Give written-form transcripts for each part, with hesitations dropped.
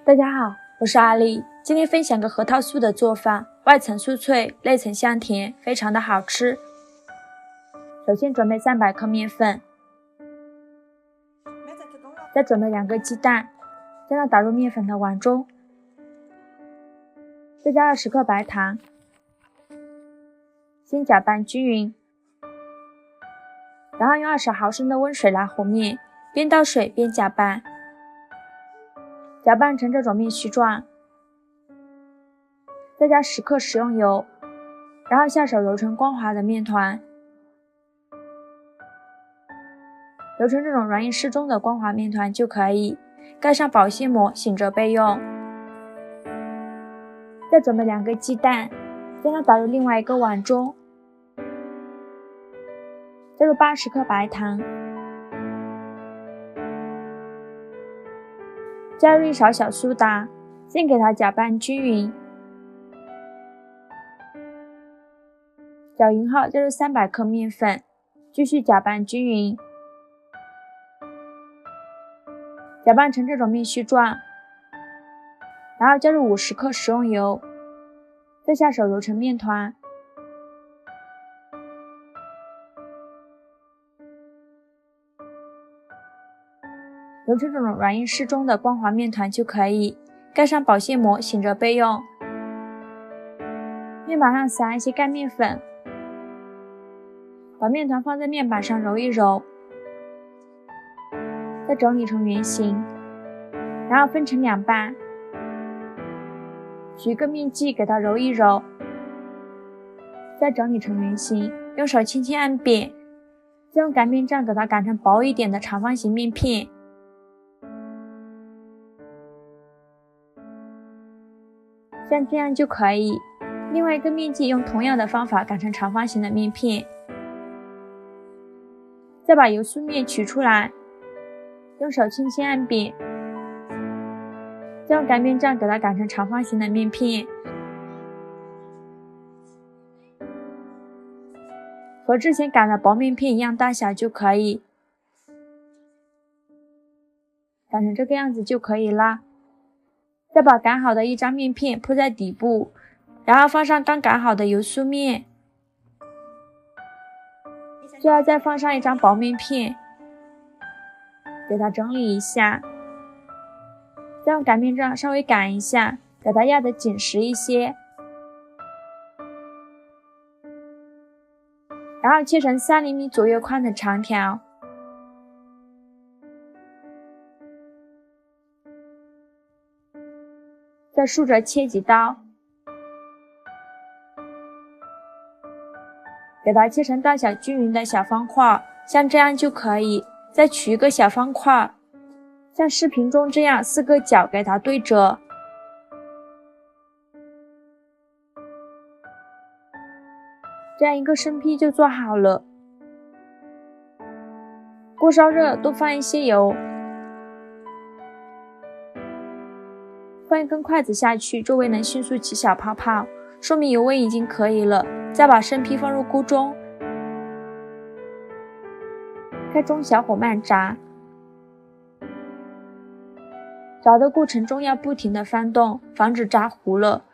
大家好，我是阿丽，今天分享个核桃酥的做法，外层酥脆，内层香甜，非常的好吃。首先准备300克面粉，再准备2个鸡蛋，将它打入面粉的碗中，再加20克白糖，先搅拌均匀，然后用20毫升的温水来和面，边倒水边搅拌，搅拌成这种面絮状，再加10克食用油，然后下手揉成光滑的面团，揉成这种软硬适中的光滑面团就可以，盖上保鲜膜醒着备用。再准备2个鸡蛋，将它打入另外一个碗中，加入80克白糖，加入1勺小苏打，先给它搅拌均匀。搅匀后加入300克面粉，继续搅拌均匀，搅拌成这种面絮状，然后加入50克食用油，再下手揉成面团。揉成这种软硬适中的光滑面团就可以，盖上保鲜膜醒着备用。面板上撒一些干面粉，把面团放在面板上揉一揉，再整理成圆形，然后分成2半，取一个面剂给它揉一揉，再整理成圆形，用手轻轻按扁，再用擀面杖给它擀成薄一点的长方形面片。像这样就可以。另外一个面剂用同样的方法擀成长方形的面片，再把油酥面取出来，用手轻轻按扁，再用擀面杖给它擀成长方形的面片，和之前擀的薄面片一样大小就可以，擀成这个样子就可以啦。再把擀好的一张面片铺在底部，然后放上刚擀好的油酥面，最后再放上一张薄面片，给它整理一下，再用擀面杖稍微擀一下，给它压得紧实一些，然后切成3厘米左右宽的长条，再竖着切几刀，给它切成大小均匀的小方块，像这样就可以。再取一个小方块，像视频中这样4个角给它对折，这样一个生坯就做好了。锅烧热，多放一些油，放一根筷子下去，周围能迅速起小泡泡，说明油温已经可以了。再把生坯放入锅中，开中小火慢炸，炸的过程中要不停地翻动，防止炸糊了。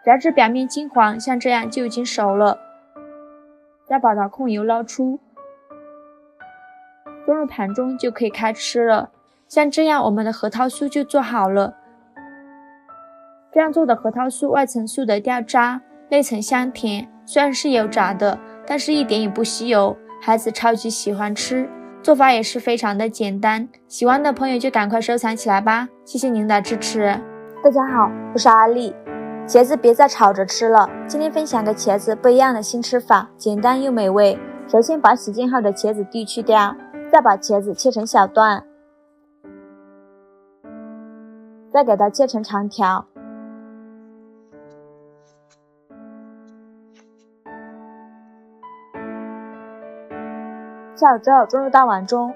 炸至表面金黄，像这样就已经熟了。再把它控油捞出，装入盘中就可以开吃了。像这样我们的核桃酥就做好了。这样做的核桃酥外层酥的掉渣，内层香甜，虽然是油炸的，但是一点也不吸油，孩子超级喜欢吃，做法也是非常的简单。喜欢的朋友就赶快收藏起来吧，谢谢您的支持。大家好，我是阿丽。茄子别再炒着吃了，今天分享个茄子不一样的新吃法，简单又美味。首先把洗净后的茄子蒂去掉，再把茄子切成小段，再给它切成长条，切好之后装入大碗中，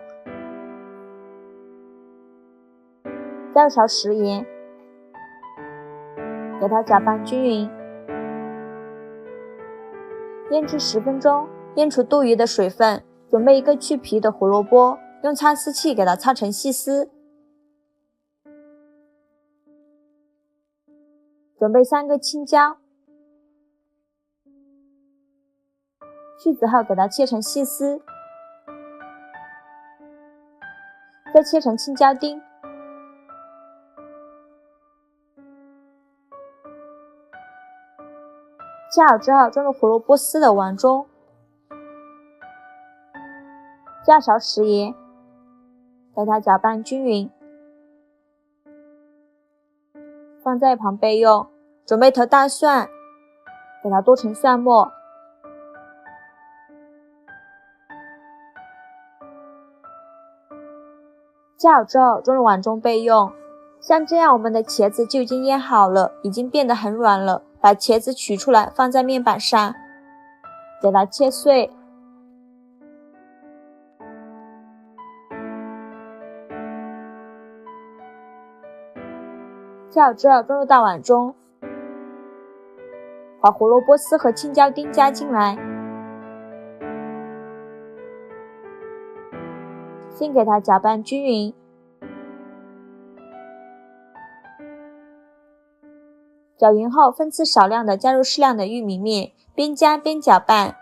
再入勺食盐，给它搅拌均匀，腌制10分钟，腌出多余的水分，准备一个去皮的胡萝卜，用擦丝器给它擦成细丝。准备3个青椒，去籽后给它切成细丝，再切成青椒丁。切好之后，装入胡萝卜丝的碗中，加勺食盐，给它搅拌均匀，放在一旁备用。准备头大蒜，给它剁成蒜末，切好之后装入碗中备用。像这样，我们的茄子就已经腌好了，已经变得很软了。把茄子取出来，放在面板上，给它切碎。切好之后装入大碗中，把胡萝卜丝和青椒丁加进来，先给它搅拌均匀。搅匀后，分次少量的加入适量的玉米面，边加边搅拌。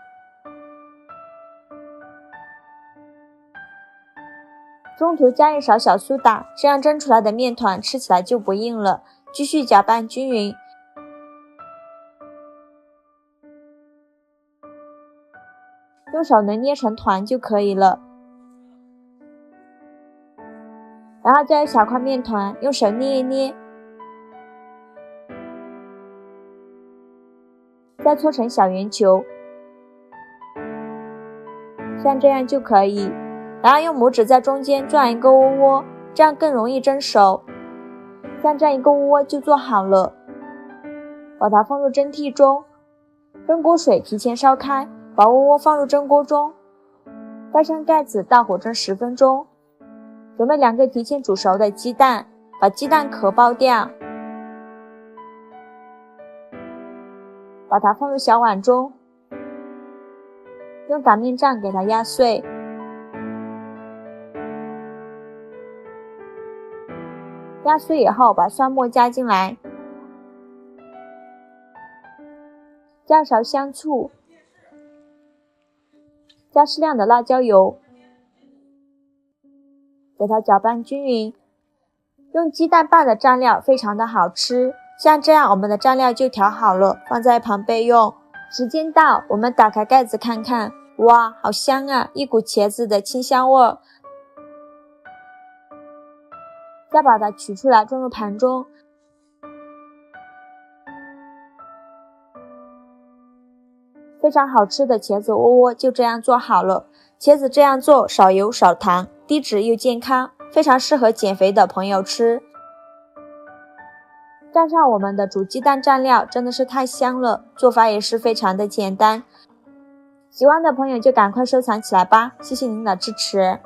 中途加一勺小苏打，这样蒸出来的面团吃起来就不硬了。继续搅拌均匀。用手能捏成团就可以了。然后再一小块面团，用手捏一捏，再搓成小圆球，像这样就可以。然后用拇指在中间转一个窝窝，这样更容易蒸熟。像这样一个窝窝就做好了，把它放入蒸屉中，蒸锅水提前烧开，把窝窝放入蒸锅中，盖上盖子，大火蒸10分钟。准备2个提前煮熟的鸡蛋，把鸡蛋壳剥掉，把它放入小碗中，用擀面杖给它压碎。压碎以后，把蒜末加进来，加勺香醋，加适量的辣椒油，给它搅拌均匀。用鸡蛋拌的蘸料非常的好吃，像这样我们的蘸料就调好了，放在一旁备用。时间到，我们打开盖子看看，哇，好香啊，一股茄子的清香味儿。再把它取出来装入盘中，非常好吃的茄子窝窝就这样做好了。茄子这样做少油少糖，低脂又健康，非常适合减肥的朋友吃。蘸上我们的煮鸡蛋蘸料真的是太香了，做法也是非常的简单。喜欢的朋友就赶快收藏起来吧，谢谢您的支持。